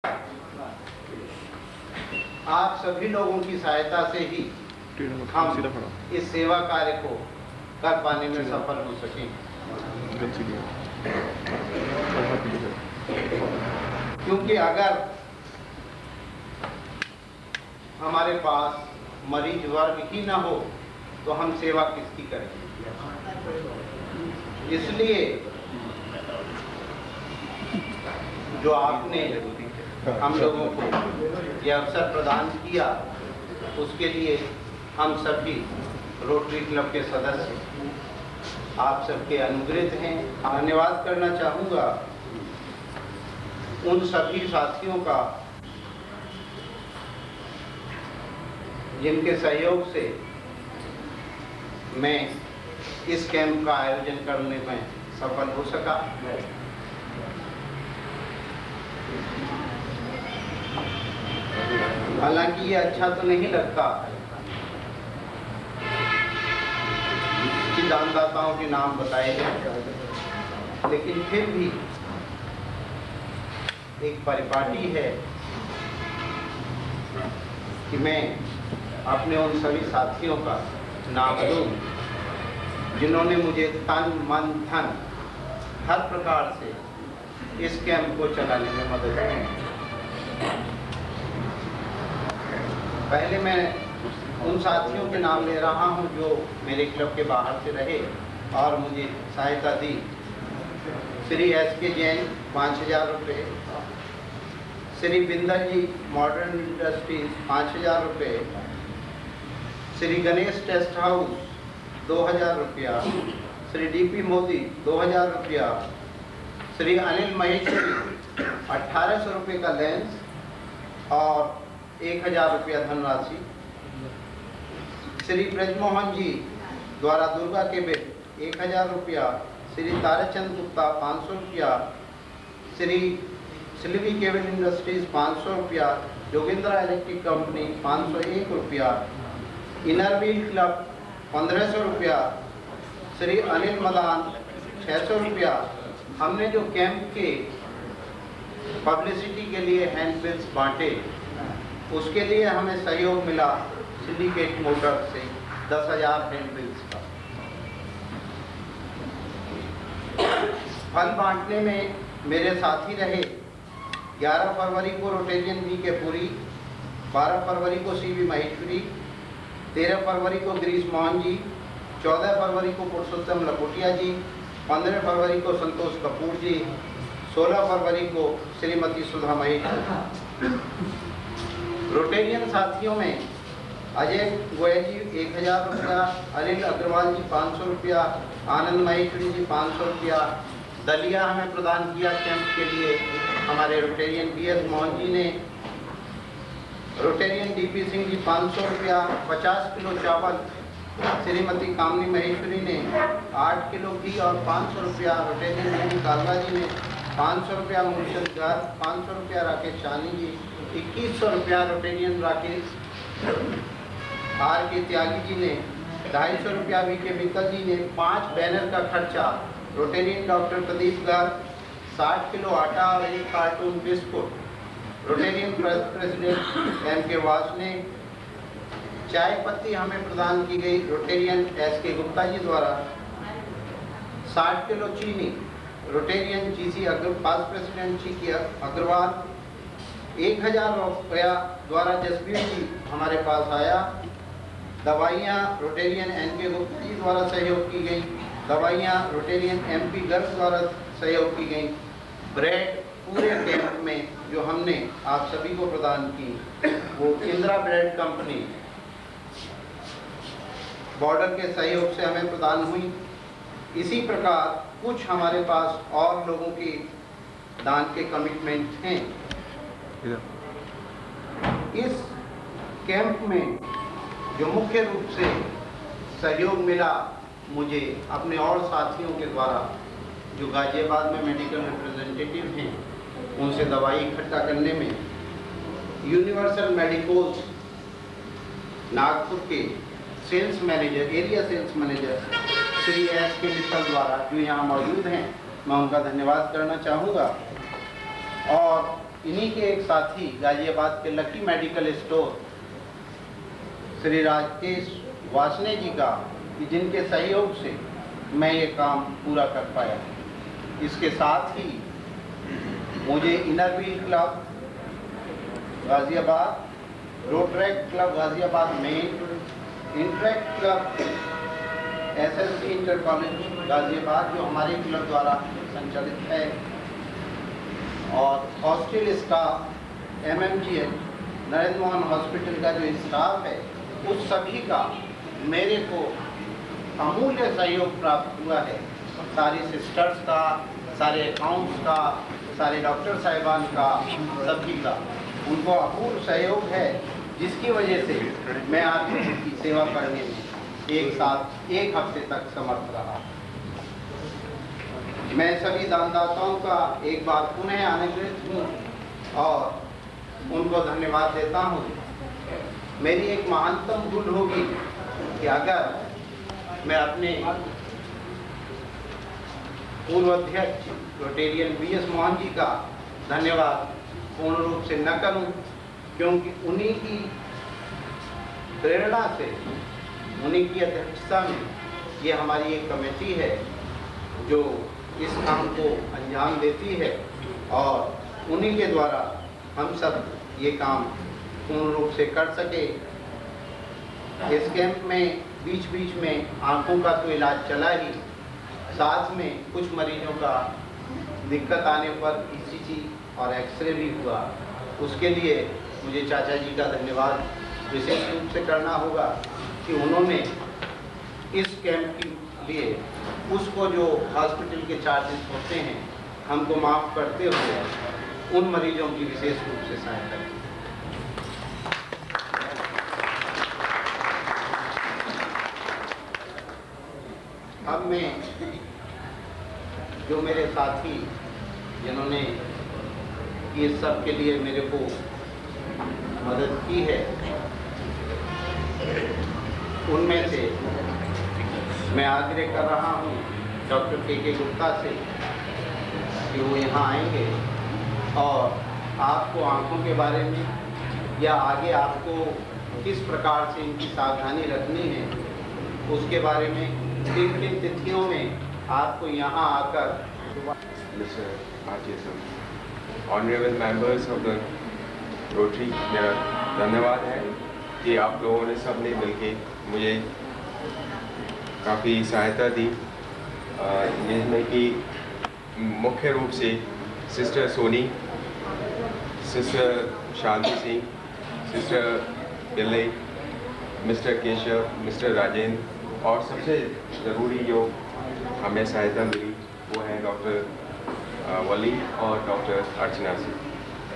आप सभी लोगों की सहायता से ही हम इस सेवा कार्य को कर पाने में सफल हो सकें। क्योंकि अगर हमारे पास मरीज वर्ग ही न हो तो हम सेवा किसकी करेंगे। इसलिए जो आपने हम लोगों को यह अवसर प्रदान किया उसके लिए हम सभी रोटरी क्लब के सदस्य आप सबके अनुग्रहित हैं। धन्यवाद करना चाहूँगा उन सभी साथियों का जिनके सहयोग से मैं इस कैंप का आयोजन करने में सफल हो सका। हालांकि ये अच्छा तो नहीं लगता कि दानदाताओं के नाम बताए गए, लेकिन फिर भी एक परिपाटी है कि मैं अपने उन सभी साथियों का नाम लूं जिन्होंने मुझे तन मन धन हर प्रकार से इस कैंप को चलाने में मदद की। पहले मैं उन साथियों के नाम ले रहा हूं जो मेरे क्लब के बाहर से रहे और मुझे सहायता दी। श्री S.K. जैन 5000 रुपये, श्री बिंदल जी मॉडर्न इंडस्ट्रीज 5000 रुपये, श्री गणेश टेस्ट हाउस 2000 रुपया, श्री D.P. मोदी 2000 रुपया, श्री अनिल महेश्वरी 1800 रुपये का लेंस और 1000 रुपया धनराशि, श्री ब्रजमोहन जी द्वारा दुर्गा के बेट 1000 रुपया, श्री ताराचंद गुप्ता 500 रुपया, श्री सिल्वी केबल इंडस्ट्रीज 500 रुपया, जोगिंद्रा इलेक्ट्रिक कंपनी 501 रुपया, इनर व्हील क्लब 1500 रुपया, श्री अनिल मदान 600 रुपया। हमने जो कैंप के पब्लिसिटी के लिए हैंड बिल्स बांटे उसके लिए हमें सहयोग मिला सिंडिकेट मोटर से 10,000 हैंड बिल्स का। फल बांटने में मेरे साथी रहे 11 फरवरी को रोटेरियन बी के पुरी, 12 फरवरी को CB महेश्वरी, 13 फरवरी को गिरीश मोहन जी, 14 फरवरी को पुरुषोत्तम लकोटिया जी, 15 फरवरी को संतोष कपूर जी, 16 फरवरी को श्रीमती सुधा महेश्वरी। रोटेरियन साथियों में अजय गोयल जी 1000 रुपया, अनिल अग्रवाल जी 500 रुपया, आनंद महेश्वरी जी 500 रुपया। दलिया हमें प्रदान किया कैंप के लिए हमारे रोटेरियन BS मोहन जी ने। रोटेरियन DP सिंह जी 500 रुपया, 50 किलो चावल श्रीमती कामनी महेश्वरी ने, 8 किलो घी और 500 रुपया रोटेरियन कालवा जी ने, 500 रुपया मूलचंद गार, 500 रुपया राकेश शानी जी, 2100 रुपया रोटेरियन राकेश RK त्यागी जी ने, 250 रुपया VK मित्तल जी ने, 5 बैनर का खर्चा रोटेरियन डॉक्टर प्रदीप गार, 60 किलो आटा और 1 cartoon biscuit Rotarian president MK वास ने। चाय पत्ती हमें प्रदान की गई रोटेरियन SK गुप्ता जी द्वारा। 60 किलो चीनी रोटेरियन GC पास प्रेसिडेंट जी अग्रवाल। 1000 रुपया द्वारा जसबीर जी हमारे पास आया। दवाइयाँ रोटेरियन NK गुप्ता जी द्वारा सहयोग की गई। दवाइयाँ रोटेरियन MP गर्ग द्वारा सहयोग की गई। ब्रेड पूरे कैंप में जो हमने आप सभी को प्रदान की वो इंदिरा ब्रेड कंपनी बॉर्डर के सहयोग से हमें प्रदान हुई। इसी प्रकार कुछ हमारे पास और लोगों की दान के कमिटमेंट हैं। इस कैंप में जो मुख्य रूप से सहयोग मिला मुझे अपने और साथियों के द्वारा जो गाजियाबाद में मेडिकल रिप्रेजेंटेटिव हैं उनसे दवाई इकट्ठा करने में, यूनिवर्सल मेडिकोस नागपुर के sales manager, area sales manager Shri S.K. Mittal द्वारा जो यहाँ मौजूद हैं, मैं उनका धन्यवाद करना चाहूँगा। और इन्हीं के एक साथी गाजियाबाद के lucky medical store Shri Rakesh Wasne ji का, जिनके सहयोग से मैं ये काम पूरा कर पाया। इसके साथ ही मुझे inner wheel club Ghaziabad, Rotaract club Ghaziabad main, interact club SSC inter college Ghaziabad जो हमारे क्लब द्वारा संचालित है, और hostel staff MMGH Narendra Mohan hospital का जो स्टाफ है, उस सभी का मेरे को अमूल्य सहयोग प्राप्त हुआ है। सारी सिस्टर्स का, सारे अकाउंट्स का, सारे डॉक्टर साहिबान का, सभी का उनको अपूर्व सहयोग है, जिसकी वजह से मैं आज की सेवा करने में एक साथ एक हफ्ते तक समर्थ रहा। मैं सभी दानदाताओं का एक बार पुनः आनंदित हूँ और उनको धन्यवाद देता हूँ। मेरी एक महानतम भूल होगी कि अगर मैं अपने पूर्व अध्यक्ष रोटेरियन BS मोहन जी का धन्यवाद पूर्ण रूप से न करूं, क्योंकि उन्हीं की प्रेरणा से, उन्हीं की अध्यक्षता में ये हमारी एक कमेटी है जो इस काम को अंजाम देती है, और उन्हीं के द्वारा हम सब ये काम पूर्ण रूप से कर सके। इस कैंप में बीच बीच में आंखों का तो इलाज चला ही, साथ में कुछ मरीजों का दिक्कत आने पर ECG और एक्सरे भी हुआ। उसके लिए मुझे चाचा जी का धन्यवाद विशेष रूप से करना होगा कि उन्होंने इस कैंप के लिए उसको जो हॉस्पिटल के चार्जेस होते हैं हमको माफ़ करते हुए उन मरीजों की विशेष रूप से सहायता की। अब मैं जो मेरे साथी जिन्होंने ये सब के लिए मेरे को मदद की है, उनमें से मैं आग्रह कर रहा हूँ डॉक्टर KK गुप्ता से कि वो यहाँ आएंगे और आपको आँखों के बारे में या आगे आपको किस प्रकार से इनकी सावधानी रखनी है उसके बारे में किन किन तिथियों में आपको यहाँ आकर honourable members of the rotary, मेरा धन्यवाद है कि आप लोगों ने सब ने मिलके मुझे काफ़ी सहायता दी, जिसमें कि मुख्य रूप से सिस्टर सोनी, सिस्टर शांति सिंह, सिस्टर पिल्ले, मिस्टर केशव, मिस्टर राजेंद्र, और सबसे ज़रूरी जो हमें सहायता मिली वो है डॉक्टर वली और डॉक्टर अर्चना से,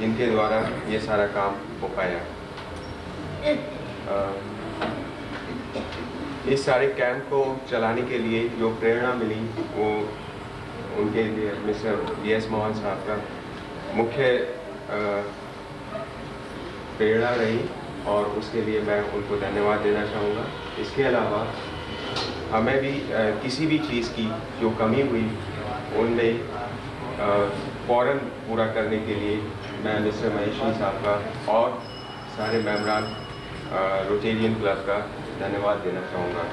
जिनके द्वारा ये सारा काम हो पाया। इस सारे कैंप को चलाने के लिए जो प्रेरणा मिली वो उनके लिए मिस्टर BS मोहन साहब का मुख्य प्रेरणा रही, और उसके लिए मैं उनको धन्यवाद देना चाहूँगा। इसके अलावा हमें भी किसी भी चीज़ की जो कमी हुई उनमें फ़ौरन पूरा करने के लिए मैं मिस्टर महेश्वरी साहब का और सारे मेंबरान रोटेरियन क्लब का धन्यवाद देना चाहूँगा।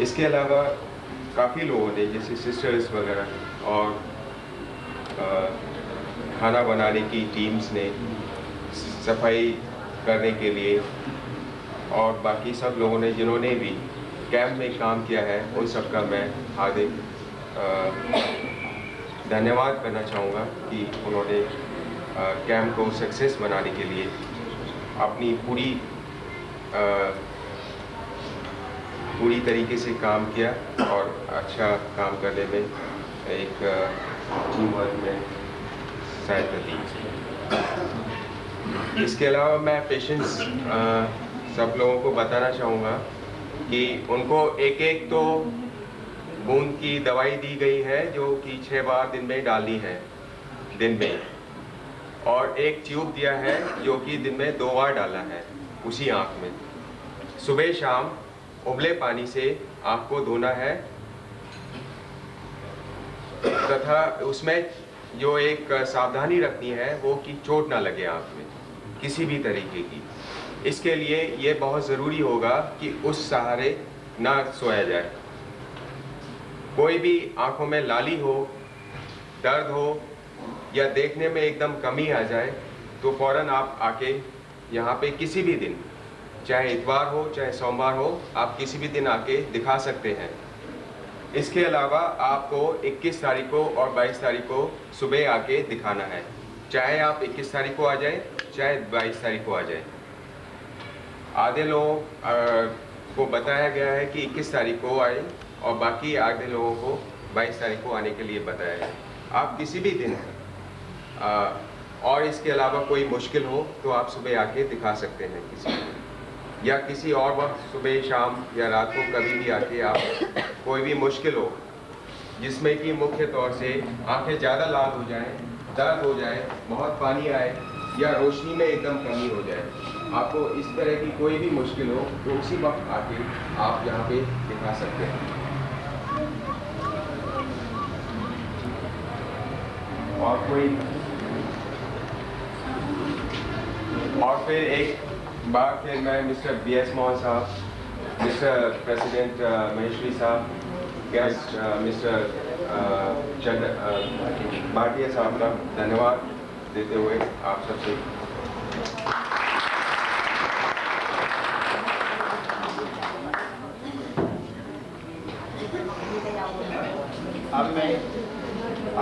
इसके अलावा काफ़ी लोगों ने, जैसे सिस्टर्स वगैरह और खाना बनाने की टीम्स ने, सफाई करने के लिए, और बाकी सब लोगों ने जिन्होंने भी कैंप में काम किया है, उन सब का मैं हार्दिक धन्यवाद करना चाहूँगा कि उन्होंने कैंप को सक्सेस बनाने के लिए अपनी पूरी तरीके से काम किया और अच्छा काम करने में एक टीम वर्क में सहायता दी। इसके अलावा मैं पेशेंट्स सब लोगों को बताना चाहूँगा कि उनको एक एक तो बूंद की दवाई दी गई है जो कि 6 बार दिन में डालनी है दिन में, और एक ट्यूब दिया है जो कि दिन में 2 बार डालना है उसी आँख में। सुबह शाम उबले पानी से आँख को धोना है, तथा उसमें जो एक सावधानी रखनी है वो कि चोट ना लगे आँख में किसी भी तरीके की। इसके लिए ये बहुत ज़रूरी होगा कि उस सहारे ना सोया जाए। कोई भी आँखों में लाली हो, दर्द हो या देखने में एकदम कमी आ जाए तो फ़ौरन आप आके यहाँ पे किसी भी दिन, चाहे इतवार हो चाहे सोमवार हो, आप किसी भी दिन आके दिखा सकते हैं। इसके अलावा आपको 21 तारीख को और 22 तारीख को सुबह आके दिखाना है। चाहे आप 21 तारीख को आ जाएं, चाहे 22 तारीख को आ जाएं। आधे लोगों को बताया गया है कि 21 तारीख को आए और बाकी आधे लोगों को 22 तारीख को आने के लिए बताया है। आप किसी भी दिन और इसके अलावा कोई मुश्किल हो तो आप सुबह आके दिखा सकते हैं किसी या किसी और वक्त, सुबह शाम या रात को कभी भी आके आप कोई भी मुश्किल हो जिसमें कि मुख्य तौर से आंखें ज़्यादा लाल हो जाएं, दर्द हो जाए, बहुत पानी आए या रोशनी में एकदम कमी हो जाए, आपको इस तरह की कोई भी मुश्किल हो तो उसी वक्त आके आप यहाँ पे दिखा सकते हैं। और फिर एक बार फिर मैं मिस्टर BS मोहन साहब, मिस्टर प्रेसिडेंट महेश्वरी साहब, गेस्ट मिस्टर भाटिया साहब का धन्यवाद देते हुए आप सबसे अब मैं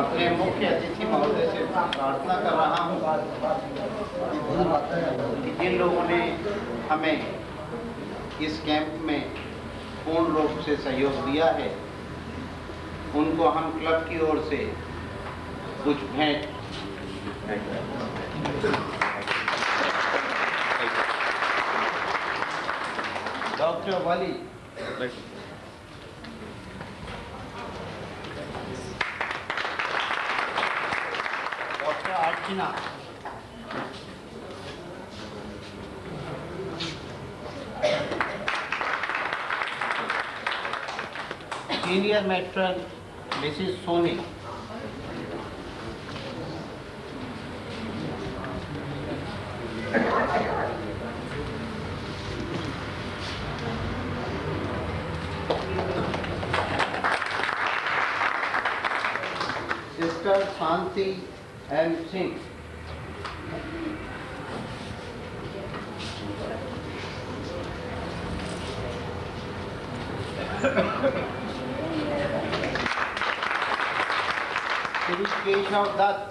अपने मुख्य अतिथि महोदय से प्रार्थना कर रहा हूँ कि जिन लोगों ने हमें इस कैंप में पूर्ण रूप से सहयोग दिया है उनको हम क्लब की ओर से कुछ भेंट doctor Wali Archana, senior matron missus Soni, sister Shanti M Singh, Shri Keshav Dutt,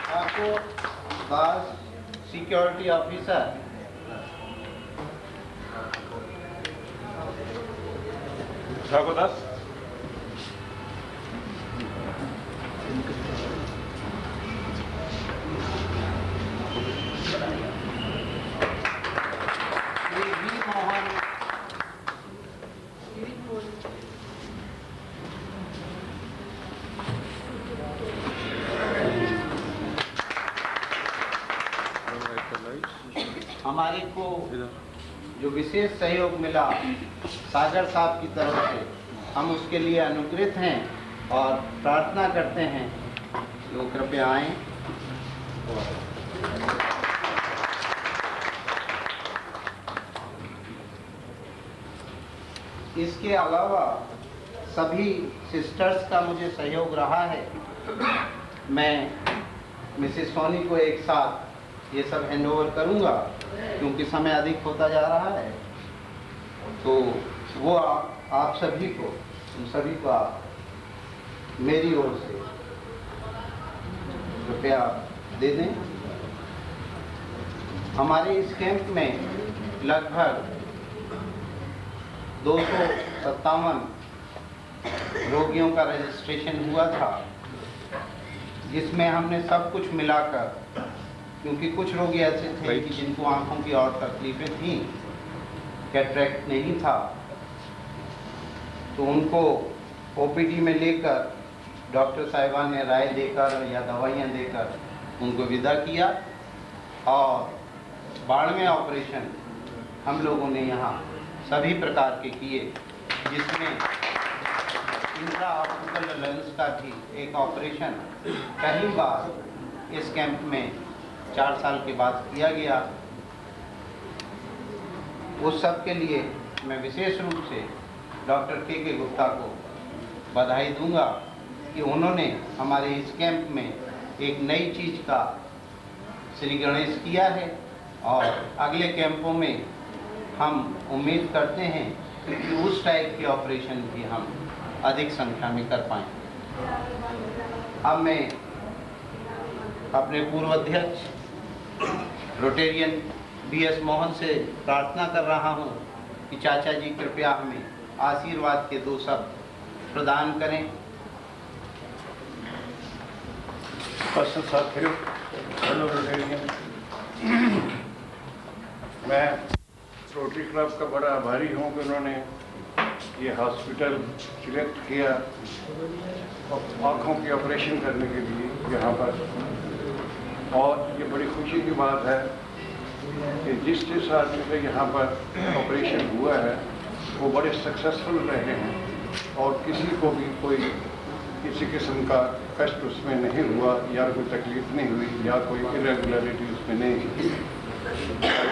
Thakur Das security officer, Thakur Das, हमारे को जो विशेष सहयोग मिला सागर साहब की तरफ से, हम उसके लिए अनुग्रहित हैं और प्रार्थना करते हैं लोग कृपया आएं। इसके अलावा सभी सिस्टर्स का मुझे सहयोग रहा है। मैं मिसेस सोनी को एक साथ ये सब हैंडओवर करूंगा क्योंकि समय अधिक होता जा रहा है, तो वो आप सभी को, उन सभी को आप मेरी ओर से रुपया दे दें। हमारे इस कैंप में लगभग 257 रोगियों का रजिस्ट्रेशन हुआ था, जिसमें हमने सब कुछ मिलाकर, क्योंकि कुछ रोगी ऐसे थे कि जिनको आंखों की और तकलीफें थीं, कैटरेक्ट नहीं था, तो उनको ओपीडी में लेकर डॉक्टर साहिबान ने राय देकर या दवाइयाँ देकर उनको विदा किया और बाढ़ में ऑपरेशन हम लोगों ने यहाँ सभी प्रकार के किए, जिसमें इंट्रा ऑप्टिकल लेंस का भी एक ऑपरेशन पहली बार इस कैंप में 4 साल के बाद किया गया। उस सब के लिए मैं विशेष रूप से डॉक्टर के गुप्ता को बधाई दूंगा कि उन्होंने हमारे इस कैंप में एक नई चीज़ का श्री गणेश किया है और अगले कैंपों में हम उम्मीद करते हैं कि उस टाइप के ऑपरेशन भी हम अधिक संख्या में कर पाएँ। अब मैं अपने पूर्व अध्यक्ष रोटेरियन BS मोहन से प्रार्थना कर रहा हूं कि चाचा जी कृपया हमें आशीर्वाद के 2 शब्द प्रदान करें। उपस्थित साथियों, हेलो रोटेरियन, मैं रोटरी क्लब का बड़ा आभारी हूँ कि उन्होंने ये हॉस्पिटल सिलेक्ट किया आँखों के ऑपरेशन करने के लिए यहाँ पर। और ये बड़ी खुशी की बात है कि जिस आदमी का यहाँ पर ऑपरेशन हुआ है वो बड़े सक्सेसफुल रहे हैं और किसी को भी कोई किसी किस्म का कष्ट उसमें नहीं हुआ या कोई तकलीफ नहीं हुई या कोई इरेगुलरिटी उसमें नहीं हुई।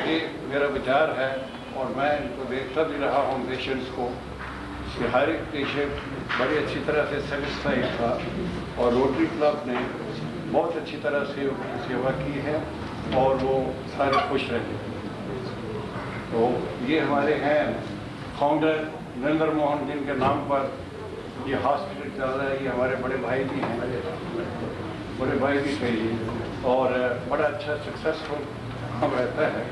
ये मेरा विचार है और मैं इनको देखता भी रहा हूँ पेशेंट्स को कि हर एक पेशेंट बड़ी अच्छी तरह से सेटिस्फाइड था और रोटरी क्लब ने बहुत अच्छी तरह से उनकी सेवा की है और वो सारे खुश रहे। तो ये हमारे हैं फाउंडर नरेंद्र मोहन, जिनके नाम पर ये हॉस्पिटल चल रहा है। ये हमारे बड़े भाई भी हैं, बड़े भाई भी थे और बड़ा अच्छा सक्सेसफुल काम रहता है।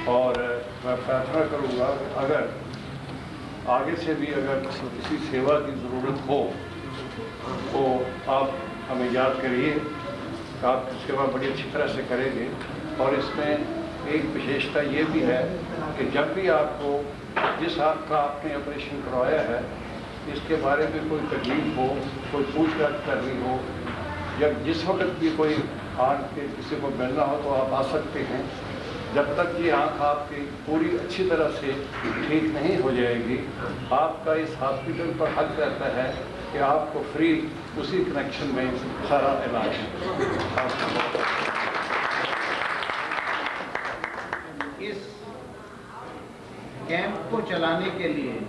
और मैं प्रार्थना करूँगा अगर आगे से भी अगर किसी सेवा की ज़रूरत हो तो आप हमें याद करिए, आपकी सेवा बड़ी अच्छी तरह से करेंगे। और इसमें एक विशेषता ये भी है कि जब भी आपको जिस आँख का आपने ऑपरेशन करवाया है इसके बारे में कोई तकलीफ हो, कोई पूछताछ करनी हो या जिस वक्त भी कोई आँख के किसी को मिलना हो तो आप आ सकते हैं। जब तक ये आँख आपकी पूरी अच्छी तरह से ठीक नहीं हो जाएगी, आपका इस हॉस्पिटल पर हक रहता है कि आपको फ्री उसी कनेक्शन में सारा इलाज इस कैंप को चलाने के लिए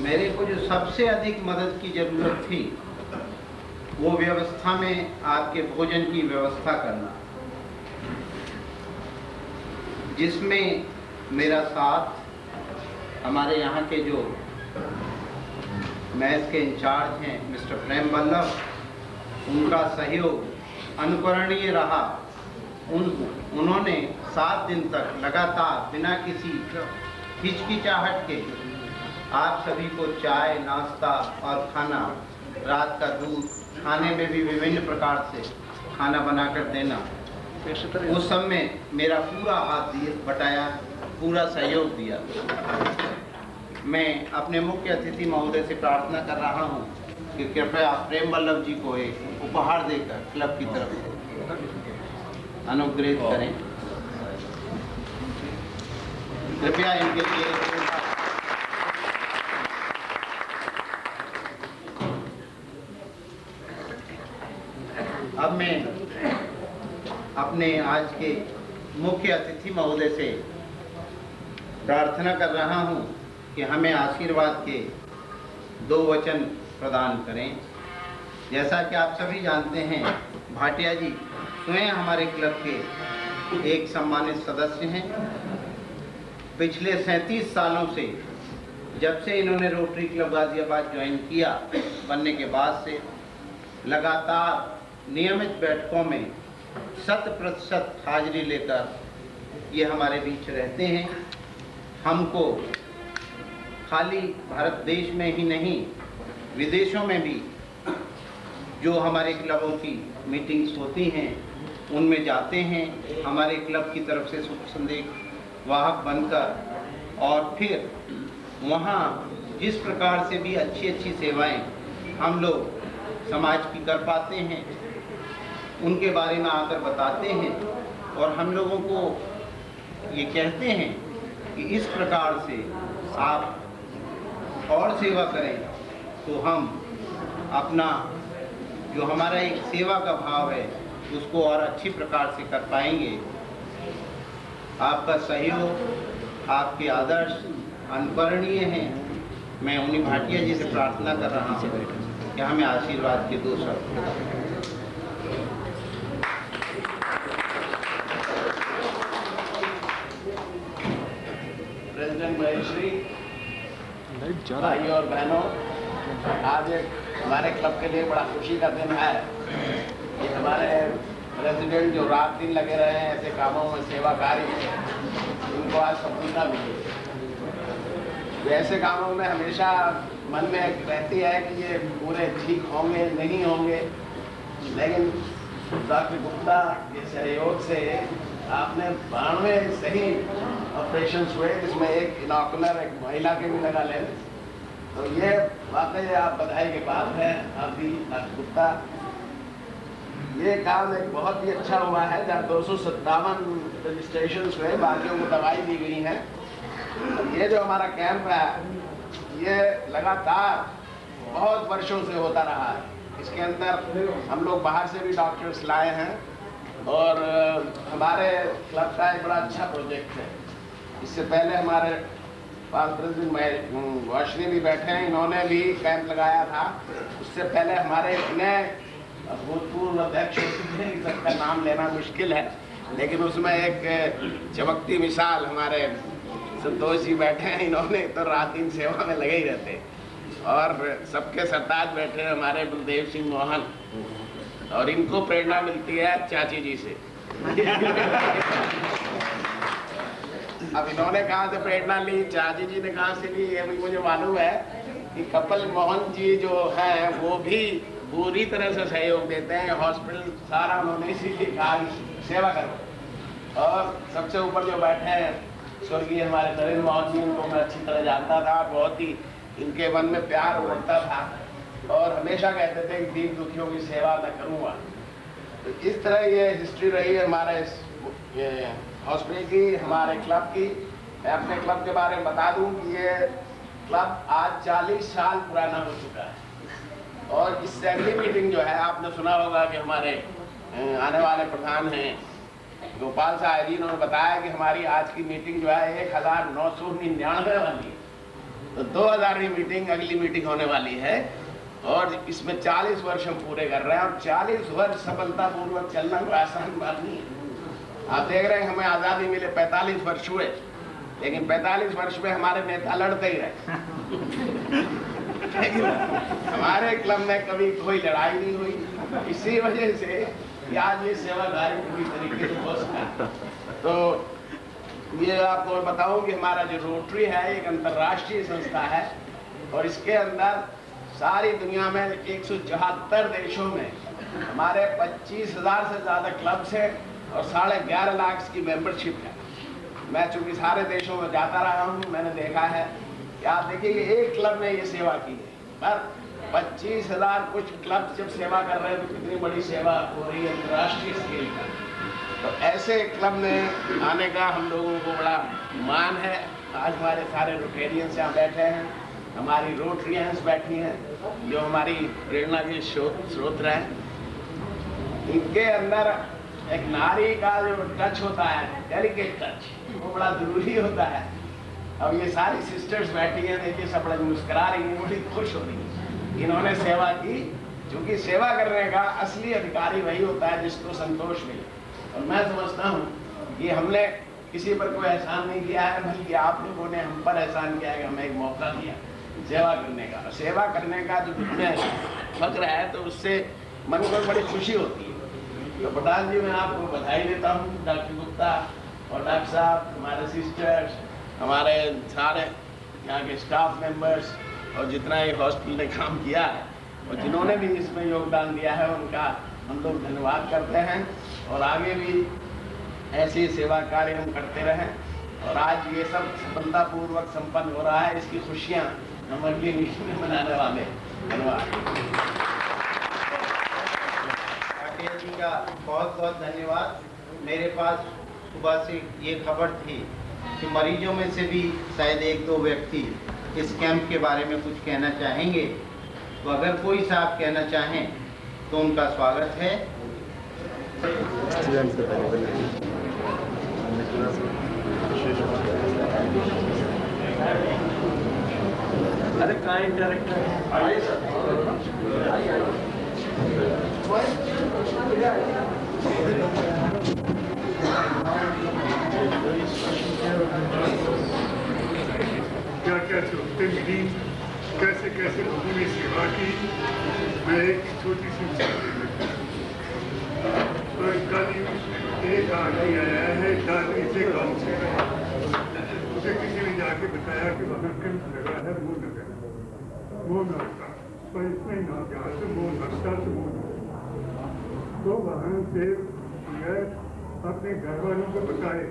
मेरे को जो सबसे अधिक मदद की ज़रूरत थी वो व्यवस्था में आपके भोजन की व्यवस्था करना, जिसमें मेरा साथ हमारे यहाँ के जो मैथ के इंचार्ज हैं मिस्टर प्रेम वल्लभ, उनका सहयोग अनुकरणीय रहा। उन्होंने 7 दिन तक लगातार बिना किसी हिचकिचाहट के आप सभी को चाय, नाश्ता और खाना, रात का दूध, खाने में भी विभिन्न प्रकार से खाना बनाकर देना, उस सब में मेरा पूरा हाथ बटाया, पूरा सहयोग दिया। मैं अपने मुख्य अतिथि महोदय से प्रार्थना कर रहा हूं कि कृपया प्रेम वल्लभ जी को एक उपहार देकर क्लब की तरफ से अनुग्रहित करें। कृपया इनके लिए अब मैं अपने आज के मुख्य अतिथि महोदय से प्रार्थना कर रहा हूं कि हमें आशीर्वाद के 2 वचन प्रदान करें। जैसा कि आप सभी जानते हैं, भाटिया जी स्वयं हमारे क्लब के एक सम्मानित सदस्य हैं। पिछले 37 सालों से, जब से इन्होंने रोटरी क्लब गाजियाबाद ज्वाइन किया, बनने के बाद से लगातार नियमित बैठकों में 100% हाजिरी लेकर ये हमारे बीच रहते हैं। हमको खाली भारत देश में ही नहीं, विदेशों में भी जो हमारे क्लबों की मीटिंग्स होती हैं उनमें जाते हैं, हमारे क्लब की तरफ से शुभ संदेश वाहक बनकर, और फिर वहाँ जिस प्रकार से भी अच्छी अच्छी सेवाएं हम लोग समाज की कर पाते हैं, उनके बारे में आकर बताते हैं और हम लोगों को ये कहते हैं कि इस प्रकार से आप और सेवा करें तो हम अपना जो हमारा एक सेवा का भाव है उसको और अच्छी प्रकार से कर पाएंगे। आपका सहयोग, आपके आदर्श अनुकरणीय हैं। मैं उन्हीं भाटिया जी से प्रार्थना कर रहा हूँ कि हमें आशीर्वाद के 2 शब्द। प्रेसिडेंट महेश्वरी, भाई और बहनों, आज एक हमारे क्लब के लिए बड़ा खुशी का दिन है। ये हमारे प्रेसिडेंट जो रात दिन लगे रहे हैं ऐसे कामों में, सेवा कार्य में, उनको आज सफलता मिली। ऐसे कामों में हमेशा मन में रहती है कि ये पूरे ठीक होंगे नहीं होंगे, लेकिन डॉक्टर गुप्ता के सहयोग से आपने 92 सही ऑपरेशन हुए, जिसमें एक इनॉकुलर, एक महिला के भी लगा ले। तो ये वाकई आप बधाई की बात है अभी डॉक्टर गुप्ता। ये काम एक बहुत ही अच्छा हुआ है, जहाँ 257 रजिस्ट्रेशन हुए, बाकियों को दवाई दी गई है। ये जो हमारा कैंप है ये लगातार बहुत वर्षों से होता रहा है। इसके अंदर हम लोग बाहर से भी डॉक्टर्स लाए हैं और हमारे क्लब का एक बड़ा अच्छा प्रोजेक्ट है। इससे पहले हमारे पास प्रेसिडेंट वाशनी भी बैठे हैं, इन्होंने भी कैंप लगाया था। उससे पहले हमारे इतने भूतपूर्व अध्यक्ष हैं, सबका नाम लेना मुश्किल है, लेकिन उसमें एक चमकती मिसाल हमारे संतोष जी बैठे हैं। इन्होंने तो रात दिन सेवा में लगे ही रहते हैं। और सबके सरताज बैठे हैं हमारे बलदेव सिंह मोहन, और इनको प्रेरणा मिलती है चाची जी से। अब इन्होंने कहाँ से प्रेरणा ली, चाची जी ने कहाँ से ली, ये भी मुझे मालूम है कि कपिल मोहन जी जो है वो भी पूरी तरह से सहयोग देते हैं। हॉस्पिटल सारा उन्होंने इसीलिए कहा सेवा करो। और सबसे ऊपर जो बैठे हैं स्वर्गीय हमारे नरेंद्र मोहन जी, उनको मैं अच्छी तरह जानता था, बहुत ही इनके मन में प्यार उमड़ता था और हमेशा कहते थे कि दीन दुखियों की सेवा मैं करूँगा। तो इस तरह ये हिस्ट्री रही है हमारे हॉस्पिटल की, हमारे क्लब की। मैं अपने क्लब के बारे में बता दूं कि ये क्लब आज 40 साल पुराना हो चुका है। और इस अगली मीटिंग जो है, आपने सुना होगा कि हमारे आने वाले प्रधान हैं गोपाल साहब जी, उन्होंने बताया कि हमारी आज की मीटिंग जो है 1999 वाली है। तो 2000वीं मीटिंग अगली मीटिंग होने वाली है और इसमें 40 वर्ष हम पूरे कर रहे हैं। और 40 वर्ष सफलतापूर्वक चलना कोई आसान बात नहीं है। आप देख रहे हैं हमें आज़ादी मिले 45 वर्ष हुए, लेकिन 45 वर्ष में हमारे नेता लड़ते ही रहे। हमारे क्लब में कभी कोई लड़ाई नहीं हुई। इसी वजह से आज ये सेवा कार्य पूरी तरीके से हो सका। तो ये आपको बताऊं कि हमारा जो रोटरी है एक अंतर्राष्ट्रीय संस्था है और इसके अंदर सारी दुनिया में 174 देशों में हमारे 25,000 से ज़्यादा क्लब्स हैं और 11.5 लाख की मेंबरशिप है। मैं चूँकि सारे देशों में जाता रहा हूँ, मैंने देखा है कि आप देखिए एक क्लब ने ये सेवा की है, पर 25,000 कुछ क्लब जब सेवा कर रहे हैं तो कितनी बड़ी सेवा हो रही है अंतर्राष्ट्रीय स्केल पर। तो ऐसे क्लब में आने का हम लोगों को बड़ा मान है। आज हमारे सारे रोटेरियंस यहाँ बैठे हैं, हमारी रोटरियंस बैठी हैं जो हमारी प्रेरणा के स्रोत हैं। इनके अंदर एक नारी का जो टच होता है, डेलिकेट टच, वो बड़ा जरूरी होता है। अब ये सारी सिस्टर्स बैठी हैं, देखिए सब बड़ा मुस्कुरा रही हैं, बड़ी खुश हो रही हैं। इन्होंने सेवा की, क्योंकि सेवा करने का असली अधिकारी वही होता है जिसको संतोष मिले। और मैं समझता हूँ कि हमने किसी पर कोई एहसान नहीं किया है, बल्कि आप लोगों ने हम पर एहसान किया है, हमें एक मौका दिया सेवा करने का। सेवा करने का जो जिसमें फक्र है तो उससे मन को बड़ी खुशी होती है। तो प्रधान जी, मैं आपको बधाई देता हूँ, डॉक्टर गुप्ता और डॉक्टर साहब, हमारे सिस्टर्स, हमारे सारे यहाँ के स्टाफ मेंबर्स और जितना ये हॉस्पिटल ने काम किया है और जिन्होंने भी इसमें योगदान दिया है, उनका हम लोग धन्यवाद करते हैं। और आगे भी ऐसी सेवा कार्य हम करते रहें। और आज ये सब सफलतापूर्वक संपन्न हो रहा है, इसकी खुशियाँ हम अगली मीटिंग में मनाने वाले हैं। धन्यवाद। का बहुत बहुत धन्यवाद। मेरे पास सुबह से ये खबर थी कि मरीजों में से भी शायद 1-2 व्यक्ति इस कैंप के बारे में कुछ कहना चाहेंगे, तो अगर कोई साहब कहना चाहें तो उनका स्वागत है। अरे कहाँ डायरेक्टर आइए सर, क्या क्या सोचते मिली, कैसे कैसे लोगों ने सेवा की। मैं एक छोटी सी तो कल एक आदमी आया है दादी से गाँव से, उसे किसी ने जाके बताया कि वहाँ कैंप लगा है वो नगर का, तो इसमें ना जहाँ से वो नक्शा से वो, तो वहाँ से गए अपने घर वालों को बताए,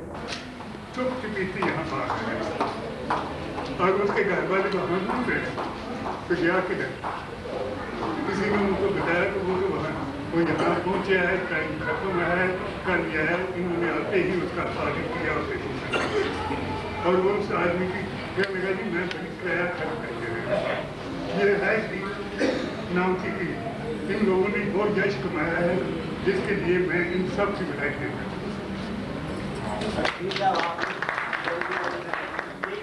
चुप चुपी थी यहाँ बात है, और उसके घर वाले वहाँ ढूंढ रहे, तो गया किधर, किसी ने उनको बताया कि वो तो वहाँ वो यहाँ पहुँचे है, टाइम खत्म है, कर लिया है, इन्होंने आते ही उसका आगे किया और वो उस आदमी की क्या लगा जी मैं बड़ी किराया खर्च कर दे रहा, ये है कि नाम की इन लोगों ने बहुत यश कमाया है, जिसके लिए मैं इन सब से बधाई देता हूँ।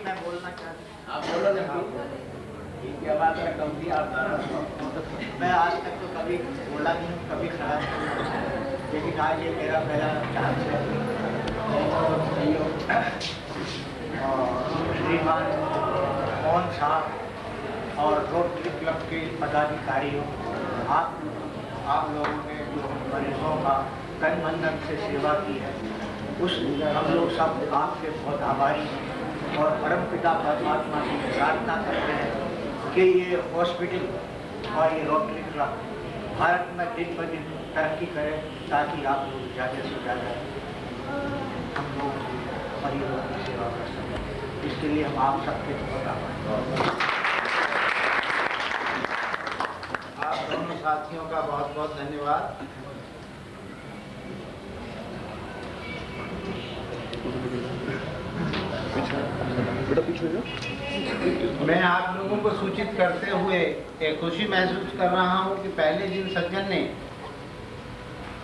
मैं बोलना चाहता आप बोलो ना, क्या बात है, कम थी आप मैं आज तक तो कभी बोला नहीं, कभी खड़ा नहीं, लेकिन आज ये मेरा पहला चांस है। श्रीमान मोहन साहब और रोटरी क्लब के पदाधिकारियों, आप लोगों ने जो मरीजों का तन मन धन से सेवा की है, उस हम लोग सब आपके बहुत आभारी हैं और परमपिता परमात्मा की प्रार्थना करते हैं कि ये हॉस्पिटल और ये रोटरी क्लब भारत में दिन ब दिन तरक्की करे, ताकि आप लोग ज़्यादा से ज़्यादा हम लोग मरीजों की सेवा कर सकें। इसके लिए हम आप सबके बहुत आभारी। आप दोनों साथियों का बहुत बहुत धन्यवाद। मैं आप लोगों को सूचित करते हुए एक खुशी महसूस कर रहा हूं कि पहले जिन सज्जन ने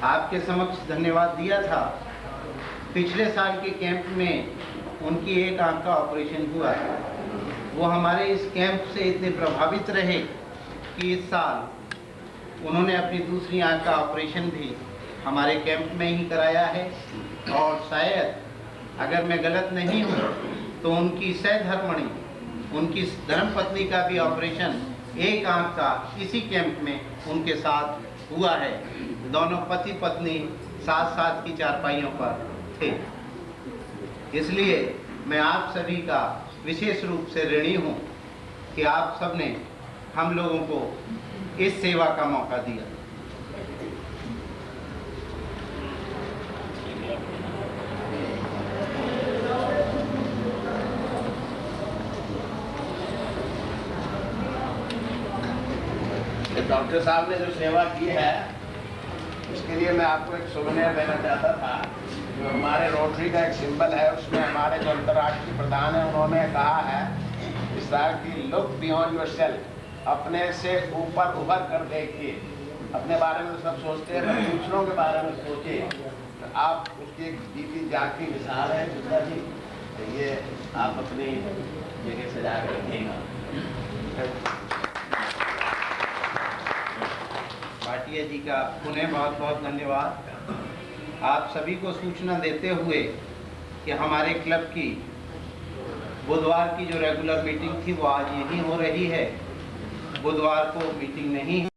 आपके समक्ष धन्यवाद दिया था, पिछले साल के कैंप में उनकी एक आंख का ऑपरेशन हुआ। वो हमारे इस कैंप से इतने प्रभावित रहे कि इस साल उन्होंने अपनी दूसरी आंख का ऑपरेशन भी हमारे कैंप में ही कराया है, और शायद अगर मैं गलत नहीं हूँ तो उनकी सहधर्मणी, उनकी धर्मपत्नी का भी ऑपरेशन एक आंख का इसी कैंप में उनके साथ हुआ है। दोनों पति पत्नी साथ साथ की चारपाइयों पर थे। इसलिए मैं आप सभी का विशेष रूप से ऋणी हूँ कि आप सबने हम लोगों को इस सेवा का मौका दिया। डॉक्टर साहब ने जो सेवा की है, उसके लिए मैं आपको एक सुवेनियर देना चाहता था। जो हमारे रोटरी का एक सिंबल है, उसमें हमारे जो अंतर्राष्ट्रीय प्रधान है, उन्होंने कहा है इस तरह की लुक बियॉन्ड योर सेल्फ, अपने से ऊपर उभर कर देखिए। अपने बारे में सब सोचते हैं, पर दूसरों के बारे में सोचिए। तो आप उसकी एक जीती जागती मिसाल है गुप्ता जी, तो ये आप अपनी जगह सजा कर रखिएगा। भाटिया जी का पुनः बहुत बहुत धन्यवाद। आप सभी को सूचना देते हुए कि हमारे क्लब की बुधवार की जो रेगुलर मीटिंग थी वो आज यहीं हो रही है। बुधवार को मीटिंग नहीं है।